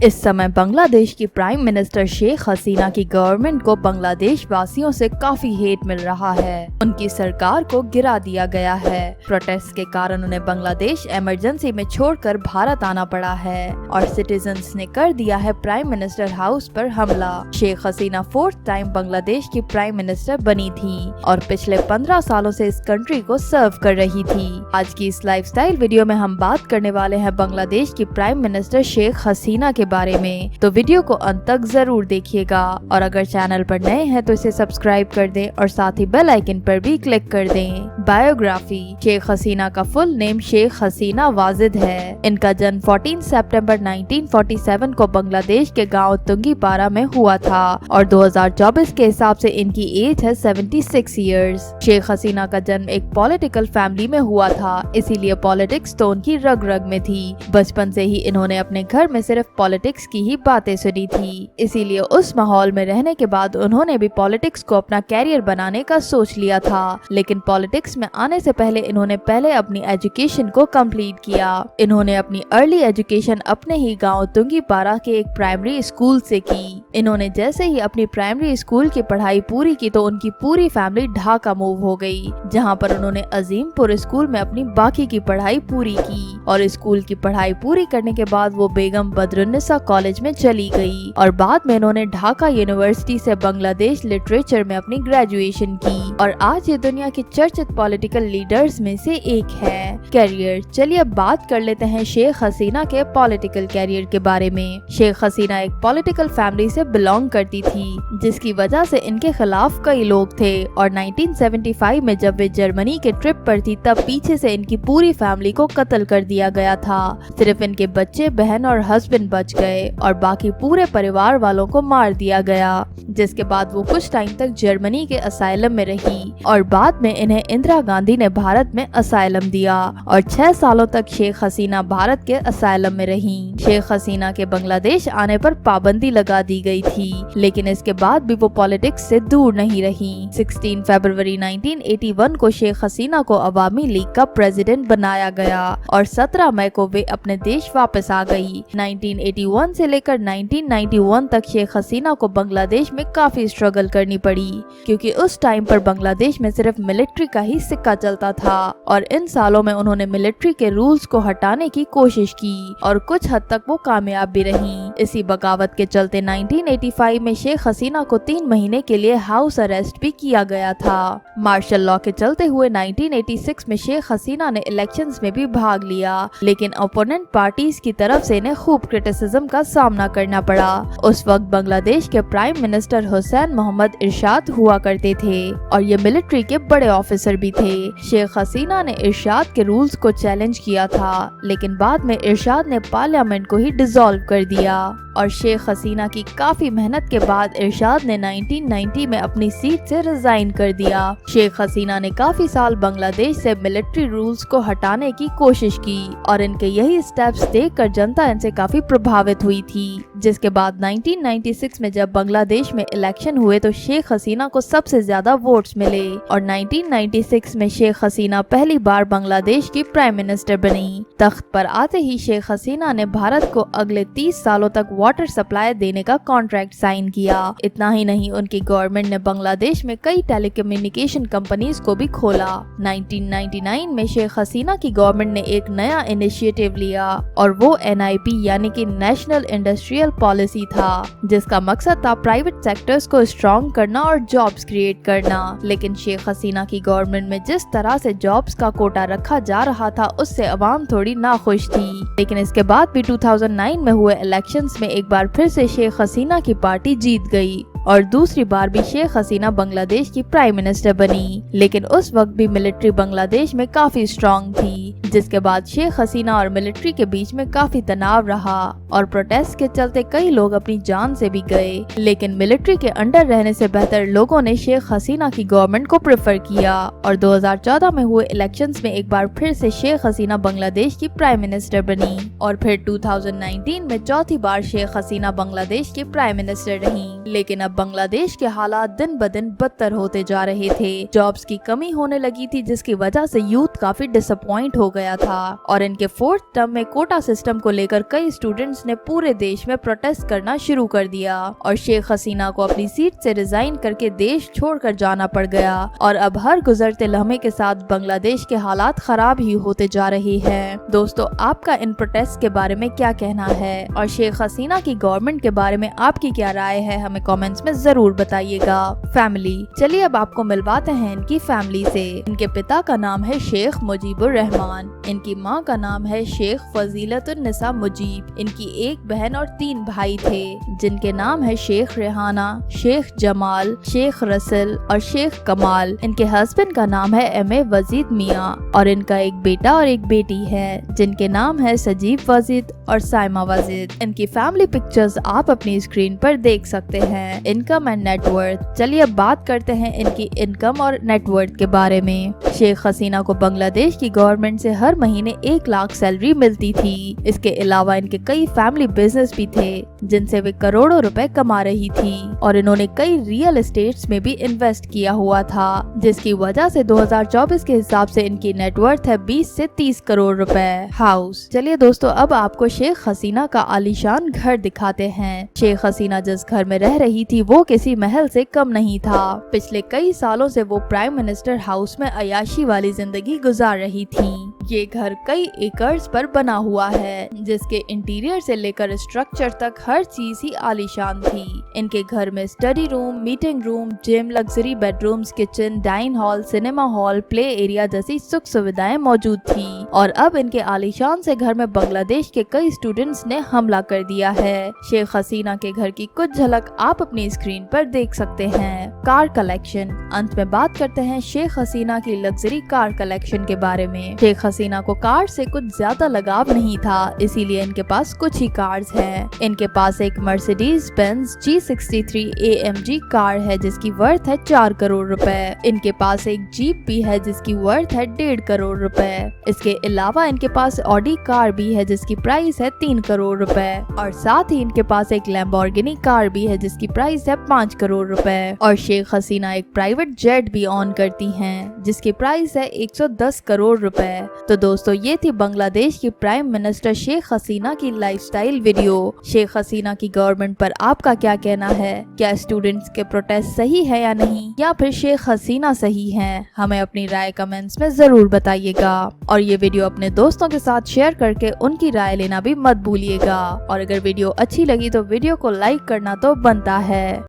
इस समय बांग्लादेश की प्राइम मिनिस्टर शेख हसीना की गवर्नमेंट को बांग्लादेश वासियों से काफी हेट मिल रहा है। उनकी सरकार को गिरा दिया गया है। प्रोटेस्ट के कारण उन्हें बांग्लादेश इमरजेंसी में छोड़कर भारत आना पड़ा है और सिटीजन्स ने कर दिया है प्राइम मिनिस्टर हाउस पर हमला। शेख हसीना फोर्थ टाइम बांग्लादेश की प्राइम मिनिस्टर बनी थी और पिछले 15 सालों से इस कंट्री को सर्व कर रही थी। आज की इस लाइफस्टाइल वीडियो में हम बात करने वाले हैं बांग्लादेश की प्राइम मिनिस्टर शेख हसीना के बारे में, तो वीडियो को अंत तक जरूर देखिएगा और अगर चैनल पर नए हैं तो इसे सब्सक्राइब कर दें और साथ ही बेल आइकन पर भी क्लिक कर दें। बायोग्राफी। शेख हसीना का फुल नेम शेख हसीना वाजिद है। इनका जन्म 14 सितंबर 1947 को बांग्लादेश के गांव तुंगीपारा में हुआ था और 2024 के हिसाब से इनकी एज है 76 इयर्स। शेख हसीना का जन्म एक पॉलिटिकल फैमिली में हुआ था, इसीलिए पॉलिटिक्स तो उनकी रग रग में थी। बचपन से ही इन्होंने अपने घर में सिर्फ पॉलिटिक्स की ही बातें सुनी थी, इसीलिए उस माहौल में रहने के बाद उन्होंने भी पॉलिटिक्स को अपना कैरियर बनाने का सोच लिया था। लेकिन पॉलिटिक्स में आने से पहले इन्होंने अपनी एजुकेशन को कंप्लीट किया। इन्होंने अपनी अर्ली एजुकेशन अपने ही गांव तुंगीपारा के एक प्राइमरी स्कूल से की। इन्होंने जैसे ही अपनी प्राइमरी स्कूल की पढ़ाई पूरी की तो उनकी पूरी फैमिली ढाका मूव हो गई, जहां पर उन्होंने अजीमपुर स्कूल में अपनी बाकी की पढ़ाई पूरी की और स्कूल की पढ़ाई पूरी करने के बाद वो बेगम बदरुन्निसा कॉलेज में चली गई और बाद में इन्होंने ढाका यूनिवर्सिटी से बांग्लादेश लिटरेचर में अपनी ग्रेजुएशन की और आज ये दुनिया के चर्चित पॉलिटिकल लीडर्स में से एक है। कैरियर। चलिए अब बात कर लेते हैं शेख हसीना के पॉलिटिकल कैरियर के बारे में। शेख हसीना एक पॉलिटिकल फैमिली से बिलोंग करती थी, जिसकी वजह से इनके खिलाफ कई लोग थे और 1975 में जब वे जर्मनी के ट्रिप पर थी तब पीछे से इनकी पूरी फैमिली को कत्ल कर दिया गया था। सिर्फ इनके बच्चे, बहन और हस्बैंड बच गए और बाकी पूरे परिवार वालों को मार दिया गया, जिसके बाद वो कुछ टाइम तक जर्मनी के असाइलम में रही और बाद में इन्हें इंदिरा गांधी ने भारत में असाइलम दिया और 6 सालों तक शेख हसीना भारत के असाइलम में रही। शेख हसीना के बांग्लादेश आने पर पाबंदी लगा दी गई थी, लेकिन इसके बाद भी वो पॉलिटिक्स से दूर नहीं रही। 16 फरवरी 1981 को शेख हसीना को अवामी लीग का प्रेसिडेंट बनाया गया और 17 मई को वे अपने देश वापस आ गई। 1981 से लेकर 1991 तक शेख हसीना को बांग्लादेश में काफी स्ट्रगल करनी पड़ी, क्योंकि उस टाइम पर बांग्लादेश में सिर्फ मिलिट्री का ही सिक्का चलता था और इन सालों में उन्होंने मिलिट्री के रूल्स को हटाने की कोशिश की और कुछ हद तक वो कामयाब भी रही। इसी बगावत के चलते 1985 में शेख हसीना को 3 महीने के लिए हाउस अरेस्ट भी किया गया था। मार्शल लॉ के चलते हुए 1986 में शेख हसीना ने इलेक्शंस में भी भाग लिया, लेकिन ओपोनेंट पार्टीज की तरफ से इन्हें खूब क्रिटिसिज्म का सामना करना पड़ा। उस वक्त बांग्लादेश के प्राइम मिनिस्टर हुसैन मोहम्मद इरशाद हुआ करते थे और ये मिलिट्री के बड़े ऑफिसर भी थे। शेख हसीना ने इरशाद के रूल्स को चैलेंज किया था, लेकिन बाद में इरशाद ने पार्लियामेंट को ही डिसॉल्व कर दिया और शेख हसीना की काफी मेहनत के बाद इरशाद ने 1990 में अपनी सीट से रिजाइन कर दिया। शेख हसीना ने काफी साल बांग्लादेश से मिलिट्री रूल्स को हटाने की कोशिश की और इनके यही स्टेप्स देखकर जनता इनसे काफी प्रभावित हुई थी, जिसके बाद 1996 में जब बांग्लादेश में इलेक्शन हुए तो शेख हसीना को सबसे ज्यादा वोट्स मिले और 1996 में शेख हसीना पहली बार बांग्लादेश की प्राइम मिनिस्टर बनी। तख्त पर आते ही शेख हसीना ने भारत को अगले 30 सालों तक वाटर सप्लाई देने का कॉन्ट्रैक्ट साइन किया। इतना ही नहीं, उनकी गवर्नमेंट ने बांग्लादेश में कई टेलीकम्युनिकेशन कंपनीज को भी खोला। 1999 में शेख हसीना की गवर्नमेंट ने एक नया इनिशिएटिव लिया और वो NIP यानी कि नेशनल इंडस्ट्रियल पॉलिसी था, जिसका मकसद था प्राइवेट सेक्टर्स को स्ट्रॉन्ग करना और जॉब्स क्रिएट करना। लेकिन शेख हसीना की गवर्नमेंट में जिस तरह से जॉब्स का कोटा रखा जा रहा था उससे अवाम थोड़ी नाखुश थी। लेकिन इसके बाद भी 2009 में हुए इलेक्शंस में एक बार फिर से शेख हसीना की पार्टी जीत गई और दूसरी बार भी शेख हसीना बांग्लादेश की प्राइम मिनिस्टर बनी। लेकिन उस वक्त भी मिलिट्री बांग्लादेश में काफी स्ट्रॉन्ग थी, जिसके बाद शेख हसीना और मिलिट्री के बीच में काफी तनाव रहा और प्रोटेस्ट के चलते कई लोग अपनी जान से भी गए। लेकिन मिलिट्री के अंडर रहने से बेहतर लोगों ने शेख हसीना की गवर्नमेंट को प्रेफर किया और 2014 में हुए इलेक्शंस में एक बार फिर से शेख हसीना बांग्लादेश की प्राइम मिनिस्टर बनी और फिर 2019 में चौथी बार शेख हसीना बांग्लादेश की प्राइम मिनिस्टर रही। लेकिन अब जब बांग्लादेश के हालात दिन ब दिन बदतर होते जा रहे थे। जॉब्स की कमी होने लगी थी, जिसकी वजह से यूथ काफी डिसअपॉइंट हो गया था और इनके 4th टर्म में कोटा सिस्टम को लेकर कई स्टूडेंट्स ने पूरे देश में प्रोटेस्ट करना शुरू कर दिया और शेख हसीना को अपनी सीट से रिजाइन करके देश छोड़कर जाना पड़ गया। और अब हर गुजरते लम्हे के साथ बांग्लादेश के हालात खराब ही होते जा रहे हैं। दोस्तों, आपका इन प्रोटेस्ट के बारे में क्या कहना है और शेख हसीना की गवर्नमेंट के बारे में आपकी क्या राय है, हमें कमेंट्स में जरूर बताइएगा। फैमिली, चलिए अब आपको मिलवाते हैं इनकी फैमिली से। इनके पिता का नाम है शेख मुजीबुर रहमान, इनकी माँ का नाम है शेख फजीलतुन्निसा मुजीब। इनकी एक बहन और 3 भाई थे, जिनके नाम है शेख रेहाना, शेख जमाल, शेख रसल और शेख कमाल। इनके हस्बैंड का नाम है एम ए वजीद मियाँ और इनका एक बेटा और एक बेटी है, जिनके नाम है सजीब वजीद और साइमा वजीद। इनकी फैमिली पिक्चर्स आप अपनी स्क्रीन पर देख सकते हैं। इनकम एंड नेटवर्थ, चलिए अब बात करते हैं इनकी इनकम और नेटवर्थ के बारे में। शेख हसीना को बांग्लादेश की गवर्नमेंट से हर महीने 1 लाख सैलरी मिलती थी। इसके अलावा इनके कई फैमिली बिजनेस भी थे, जिनसे वे करोड़ों रुपए कमा रही थी और इन्होंने कई रियल एस्टेट्स में भी इन्वेस्ट किया हुआ था, जिसकी वजह से 2024 के हिसाब से इनकी नेटवर्थ है 20 से 30 करोड़ रुपए। हाउस, चलिए दोस्तों अब आपको शेख हसीना का आलीशान घर दिखाते हैं। शेख हसीना जिस घर में रह रही थी वो किसी महल से कम नहीं था। पिछले कई सालों से वो प्राइम मिनिस्टर हाउस में अयाशी वाली जिंदगी गुजार रही थी। ये घर कई एकर्स पर बना हुआ है, जिसके इंटीरियर से लेकर स्ट्रक्चर तक हर चीज ही आलीशान थी। इनके घर में study room, meeting room, gym, luxury bedrooms, kitchen, dine hall, cinema hall, play area जैसी सुख सुविधाएं मौजूद थी। और अब इनके आलीशान से घर में बांग्लादेश के कई स्टूडेंट्स ने हमला कर दिया है। शेख हसीना के घर की कुछ झलक आप अपनी स्क्रीन पर देख सकते हैं। कार कलेक्शन, अंत में बात करते हैं शेख हसीना की लग्जरी कार कलेक्शन के बारे में। शेख हसीना को कार से कुछ ज्यादा लगाव नहीं था, इसीलिए इनके पास कुछ ही कार्स हैं। इनके पास एक Mercedes Benz G63 AMG car है, जिसकी वर्थ है 4 करोड़ रुपए। इनके पास एक जीप भी है, जिसकी वर्थ है 1.5 करोड़ रुपए। इसके अलावा इनके पास ऑडी कार भी है, जिसकी प्राइस है 3 करोड़ रुपए और साथ ही इनके पास एक लैम्बोर्गिनी कार भी है, जिसकी प्राइस है 5 करोड़ रुपए। और शेख हसीना एक प्राइवेट जेट भी ऑन करती हैं, जिसकी प्राइस है 110 करोड़ रुपए। तो दोस्तों, ये थी बांग्लादेश की प्राइम मिनिस्टर शेख हसीना की लाइफस्टाइल वीडियो। शेख हसीना की गवर्नमेंट पर आपका क्या कहना है? क्या स्टूडेंट्स के प्रोटेस्ट सही है या नहीं, या फिर शेख हसीना सही है? हमें अपनी राय कमेंट्स में जरूर बताइएगा और ये वीडियो अपने दोस्तों के साथ शेयर करके उनकी राय लेना भी मत भूलिएगा। और अगर वीडियो अच्छी लगी तो वीडियो को लाइक करना तो बनता है।